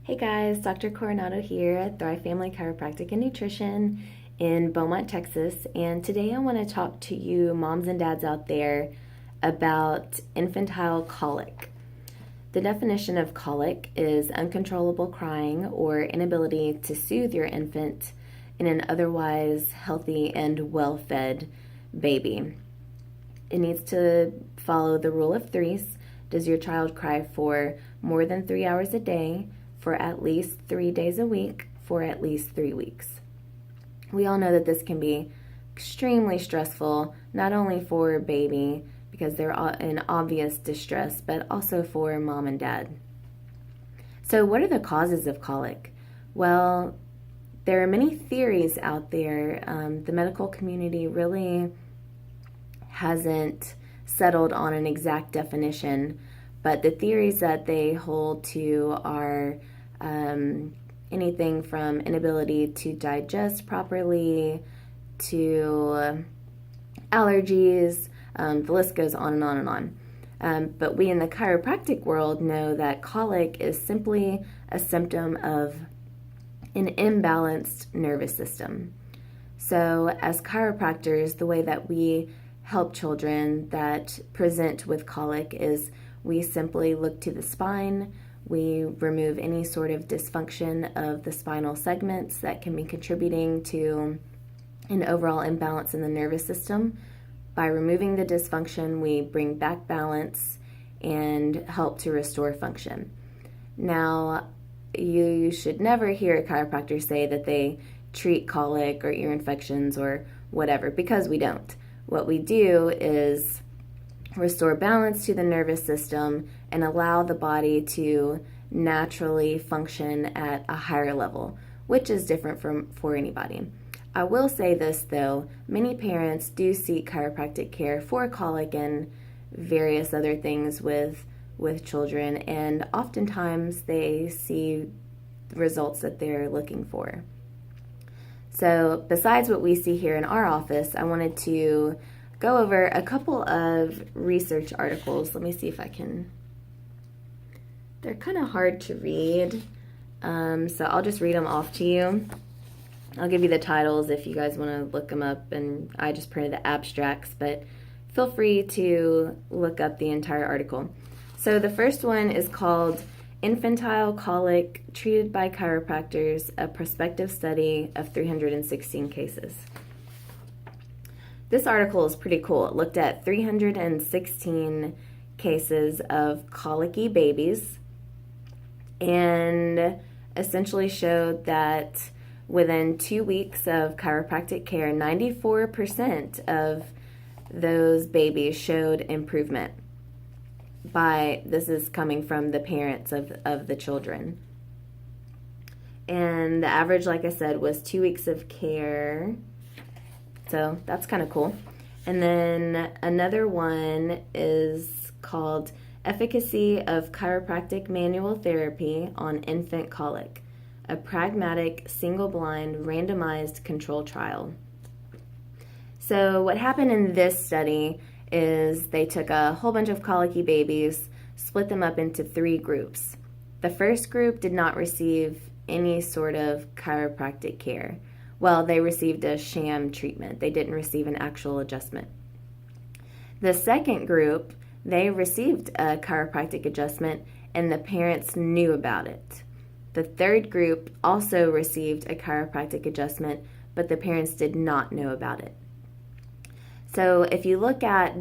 Hey guys, Dr. Coronado here at Thrive Family Chiropractic and Nutrition in Beaumont, Texas. And today I want to talk to you moms and dads out there about infantile colic. The definition of colic is uncontrollable crying or inability to soothe your infant in an otherwise healthy and well-fed baby. It needs to follow the rule of threes. Does your child cry for more than 3 hours a day, for at least 3 days a week, for at least 3 weeks? We all know that this can be extremely stressful, not only for baby, because they're in obvious distress, but also for mom and dad. So what are the causes of colic? Well, there are many theories out there. The medical community really hasn't settled on an exact definition, but the theories that they hold to are anything from inability to digest properly to allergies. The list goes on and on and on. But we in the chiropractic world know that colic is simply a symptom of an imbalanced nervous system. So as chiropractors, the way that we help children that present with colic is we simply look to the spine. We remove any sort of dysfunction of the spinal segments that can be contributing to an overall imbalance in the nervous system. By removing the dysfunction, we bring back balance and help to restore function. Now, you should never hear a chiropractor say that they treat colic or ear infections or whatever, because we don't. What we do is restore balance to the nervous system and allow the body to naturally function at a higher level, which is different for anybody. I will say this though, many parents do seek chiropractic care for colic and various other things with children, and oftentimes they see the results that they're looking for. So besides what we see here in our office, I wanted to go over a couple of research articles. Let me see if I can. They're kind of hard to read, so I'll just read them off to you. I'll give you the titles if you guys want to look them up, and I just printed the abstracts, but feel free to look up the entire article. So the first one is called Infantile Colic Treated by Chiropractors, a Prospective Study of 316 Cases. This article is pretty cool. It looked at 316 cases of colicky babies and essentially showed that within 2 weeks of chiropractic care, 94% of those babies showed improvement. This is coming from the parents of the children. And the average, like I said, was 2 weeks of care. So that's kind of cool. And then another one is called Efficacy of Chiropractic Manual Therapy on Infant Colic, a pragmatic, single-blind, randomized control trial. So what happened in this study is they took a whole bunch of colicky babies, split them up into 3 groups. The first group did not receive any sort of chiropractic care. Well, they received a sham treatment. They didn't receive an actual adjustment. The second group, they received a chiropractic adjustment and the parents knew about it. The third group also received a chiropractic adjustment, but the parents did not know about it. So if you look at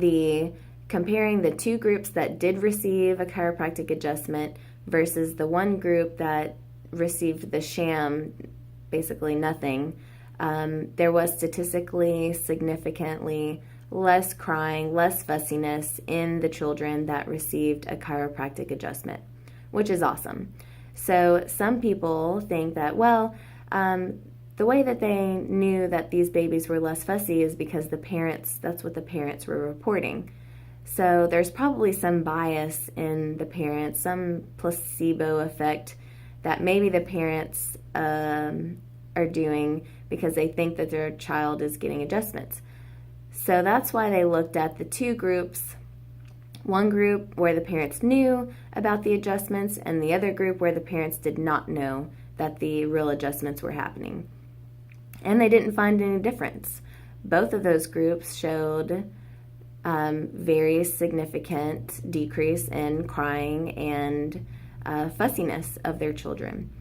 comparing the 2 groups that did receive a chiropractic adjustment versus the one group that received the sham, basically nothing, there was statistically significantly less crying, less fussiness in the children that received a chiropractic adjustment, which is awesome. So some people think that, the way that they knew that these babies were less fussy is because that's what the parents were reporting. So there's probably some bias in the parents, some placebo effect that maybe the parents are doing because they think that their child is getting adjustments. So that's why they looked at the 2 groups One group where the parents knew about the adjustments, and the other group where the parents did not know that the real adjustments were happening. And they didn't find any difference. Both of those groups showed very significant decrease in crying and fussiness of their children.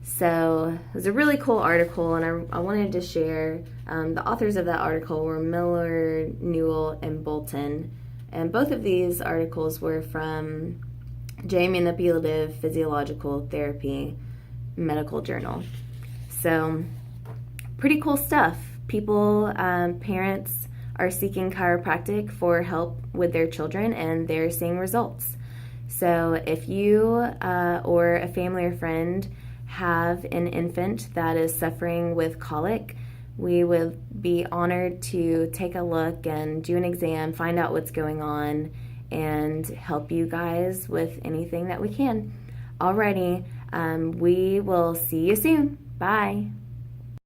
So it was a really cool article, and I wanted to share. The authors of that article were Miller, Newell, and Bolton. And both of these articles were from JA Manipulative Physiological Therapy Medical Journal. So pretty cool stuff. People, parents are seeking chiropractic for help with their children, and they're seeing results. So if you or a family or friend have an infant that is suffering with colic, we would be honored to take a look and do an exam, find out what's going on, and help you guys with anything that we can. Alrighty, we will see you soon. Bye.